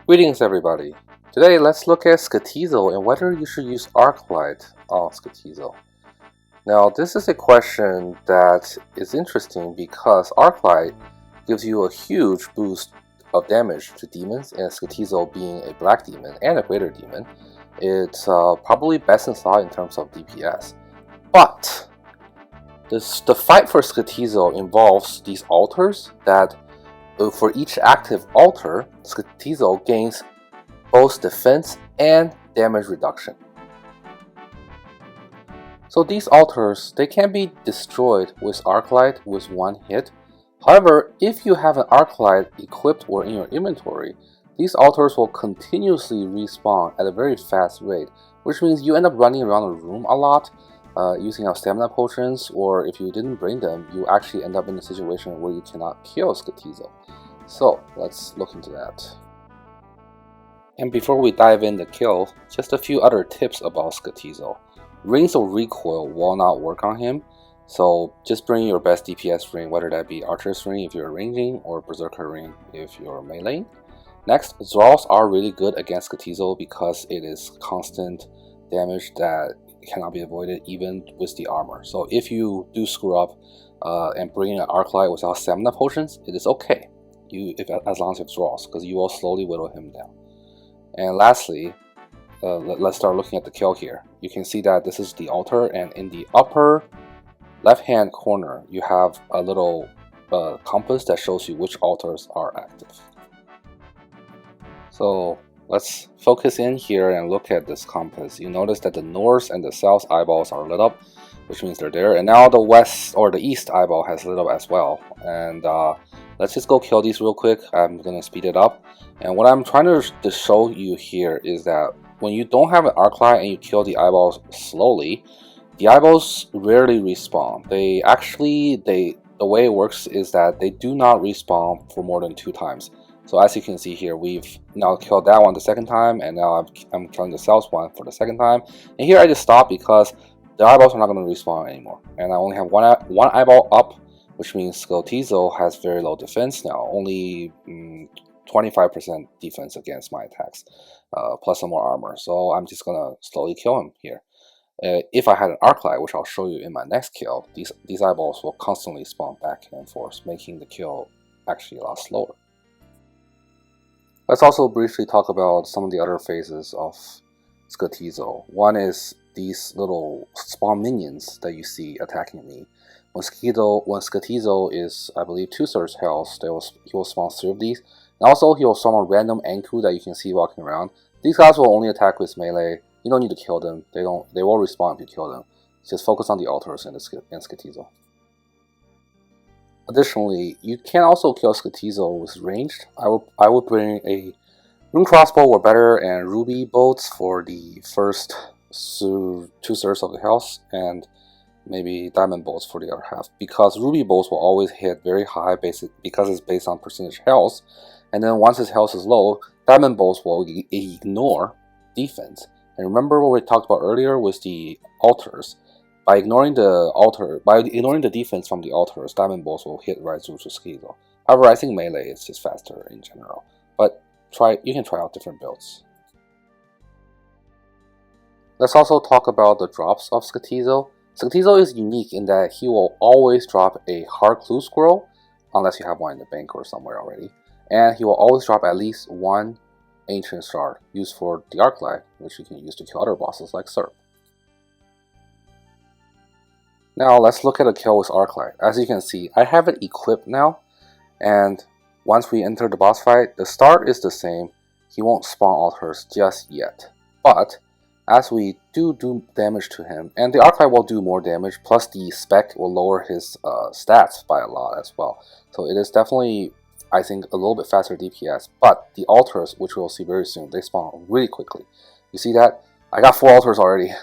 Greetings everybody! Today let's look at Skotizo and whether you should use Arclight on Skotizo. Now this is a question that is interesting because Arclight gives you a huge boost of damage to demons, and Skotizo being a black demon and a greater demon, it's probably best in slot in terms of DPS. But the fight for Skotizo involves these altars that for each active altar, Skotizo gains both defense and damage reduction. So these altars, they can be destroyed with Arclight with one hit. However, if you have an Arclight equipped or in your inventory, these altars will continuously respawn at a very fast rate, which means you end up running around the room a lot, using our stamina potions, or if you didn't bring them, you actually end up in a situation where you cannot kill Skotizo. So let's look into that. And before we dive in the kill, just a few other tips about Skotizo. Rings of recoil will not work on him, so just bring your best DPS ring, whether that be Archer's ring if you're ranging or Berserker ring if you're meleeing. Next, Thralls are really good against Skotizo because it is constant damage that cannot be avoided even with the armor. So if you do screw up and bring in an Arclight without stamina potions, it is okay. As long as you have Thralls, because you will slowly whittle him down. And lastly, let's start looking at the kill here. You can see that this is the altar, and in the upper left hand corner you have a little compass that shows you which altars are active. So let's focus in here and look at this compass. You notice that the north and the south eyeballs are lit up, which means they're there, and now the west or the east eyeball has lit up as well. And let's just go kill these real quick. I'm gonna speed it up. And what I'm trying to show you here is that when you don't have an Arclight and you kill the eyeballs slowly, the eyeballs rarely respawn. The way it works is that they do not respawn for more than 2 times. So as you can see here, we've now killed that one the second time, and now I'm killing the south one for the second time. And here I just stop because the eyeballs are not going to respawn anymore. And I only have one eyeball up, which means Skotizo has very low defense now, only 25% defense against my attacks, plus some more armor. So I'm just gonna slowly kill him here. If I had an Arclight, which I'll show you in my next kill, these eyeballs will constantly spawn back and forth, making the kill actually a lot slower. Let's also briefly talk about some of the other phases of Skotizo. One is these little spawn minions that you see attacking me. When Skotizo is, I believe, 2/3 health, he will spawn 3 of these. And also, he will spawn a random Anku that you can see walking around. These guys will only attack with melee. You don't need to kill them. They will respawn if you kill them. Just focus on the altars and Skotizo. Additionally, you can also kill Skotizo with ranged. I would bring a Rune Crossbow or better and Ruby bolts for the first 2/3 of the health, and maybe Diamond bolts for the other half, because Ruby bolts will always hit very high because it's based on percentage health. And then once his health is low, Diamond bolts will ignore defense. And remember what we talked about earlier with the altars. By ignoring the defense from the altars, Diamond bolts will hit right through to Skotizo. However, I think melee is just faster in general. But you can try out different builds. Let's also talk about the drops of Skotizo. Skotizo is unique in that he will always drop a hard clue scroll, unless you have one in the bank or somewhere already. And he will always drop at least one ancient shard used for the Arclight, which you can use to kill other bosses like Serp. Now let's look at a kill with Arclight. As you can see, I have it equipped now, and once we enter the boss fight, the start is the same. He won't spawn altars just yet. But as we do damage to him, and the Arclight will do more damage, plus the spec will lower his stats by a lot as well. So it is definitely, I think, a little bit faster DPS, but the altars, which we'll see very soon, they spawn really quickly. You see that? I got 4 altars already,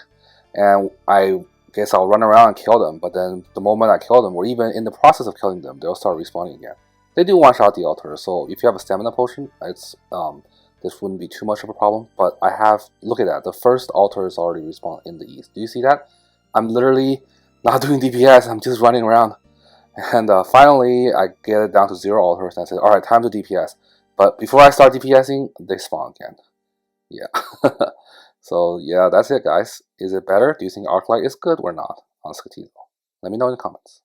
and I guess I'll run around and kill them, but then the moment I kill them, or even in the process of killing them, they'll start respawning again. They do one-shot the altars, so if you have a stamina potion, this wouldn't be too much of a problem. But look at that, the first altar is already respawned in the east. Do you see that? I'm literally not doing DPS, I'm just running around. And finally, I get it down to 0 altars, and I said, alright, time to DPS. But before I start DPSing, they spawn again. Yeah. So yeah, that's it guys. Is it better? Do you think Arclight is good or not on Skotizo? Let me know in the comments.